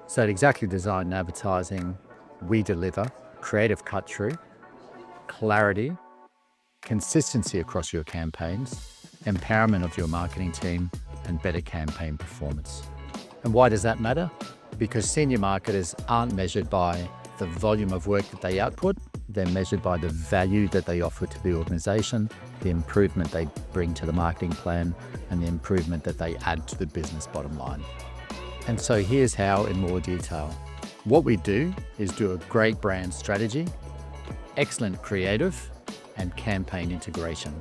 So at Exactly Design and Advertising, we deliver creative cut-through, clarity, consistency across your campaigns, empowerment of your marketing team, and better campaign performance. And why does that matter? Because senior marketers aren't measured by the volume of work that they output. They're measured by the value that they offer to the organization, the improvement they bring to the marketing plan, and the improvement that they add to the business bottom line. And so here's how in more detail. What we do is do a great brand strategy, excellent creative, and campaign integration.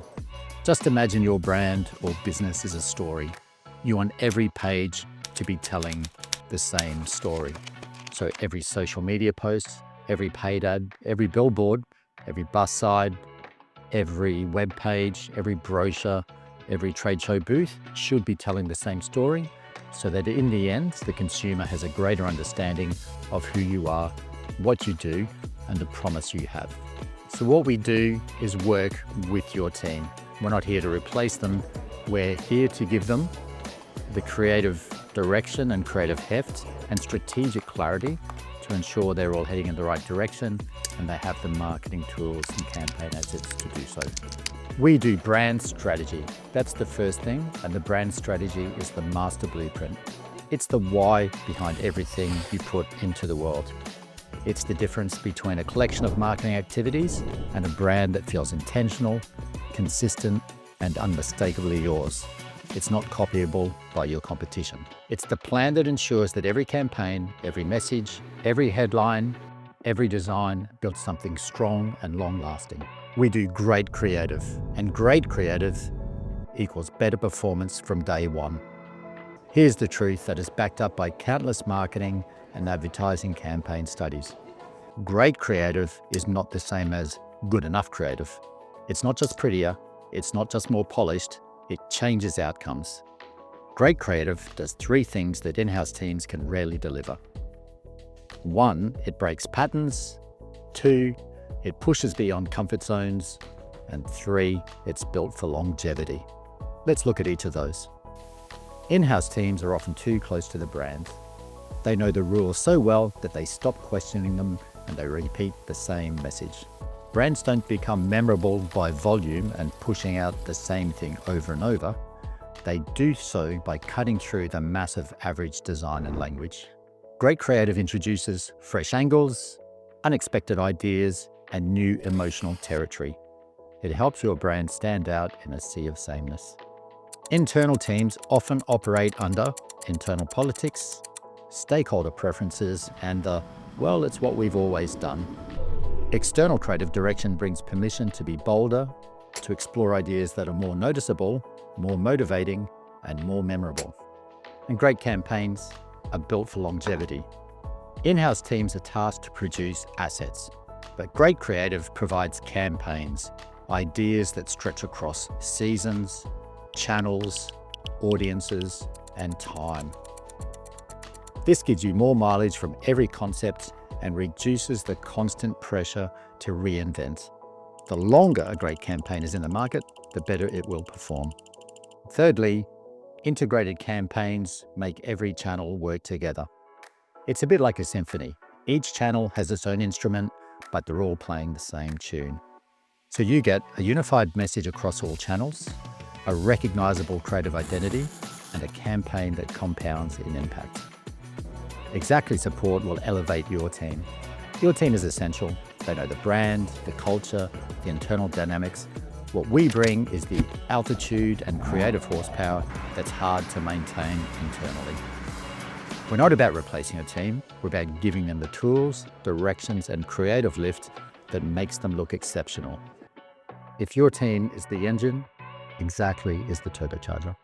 Just imagine your brand or business is a story. You want every page to be telling the same story. So every social media post, every paid ad, every billboard, every bus side, every web page, every brochure, every trade show booth should be telling the same story, so that in the end, the consumer has a greater understanding of who you are, what you do, and the promise you have. So what we do is work with your team. We're not here to replace them. We're here to give them the creative direction and creative heft and strategic clarity to ensure they're all heading in the right direction and they have the marketing tools and campaign assets to do so. We do brand strategy. That's the first thing, and the brand strategy is the master blueprint. It's the why behind everything you put into the world. It's the difference between a collection of marketing activities and a brand that feels intentional, consistent, and unmistakably yours. It's not copyable by your competition. It's the plan that ensures that every campaign, every message, every headline, every design builds something strong and long-lasting. We do great creative, and great creative equals better performance from day one. Here's the truth that is backed up by countless marketing and advertising campaign studies. Great creative is not the same as good enough creative. It's not just prettier, it's not just more polished, it changes outcomes. Great creative does three things that in-house teams can rarely deliver. 1, it breaks patterns. 2, it pushes beyond comfort zones. And 3, it's built for longevity. Let's look at each of those. In-house teams are often too close to the brand. They know the rules so well that they stop questioning them and they repeat the same message. Brands don't become memorable by volume and pushing out the same thing over and over. They do so by cutting through the massive average design and language. Great creative introduces fresh angles, unexpected ideas, and new emotional territory. It helps your brand stand out in a sea of sameness. Internal teams often operate under internal politics, stakeholder preferences, and well, it's what we've always done. External creative direction brings permission to be bolder, to explore ideas that are more noticeable, more motivating, and more memorable. And great campaigns are built for longevity. In-house teams are tasked to produce assets, but great creative provides campaigns, ideas that stretch across seasons, channels, audiences, and time. This gives you more mileage from every concept and reduces the constant pressure to reinvent. The longer a great campaign is in the market, the better it will perform. Thirdly, integrated campaigns make every channel work together. It's a bit like a symphony. Each channel has its own instrument, but they're all playing the same tune. So you get a unified message across all channels, a recognizable creative identity, and a campaign that compounds in impact. Exactly Support will elevate your team. Your team is essential. They know the brand, the culture, the internal dynamics. What we bring is the altitude and creative horsepower that's hard to maintain internally. We're not about replacing a team. We're about giving them the tools, directions, and creative lift that makes them look exceptional. If your team is the engine, Exactly is the turbocharger.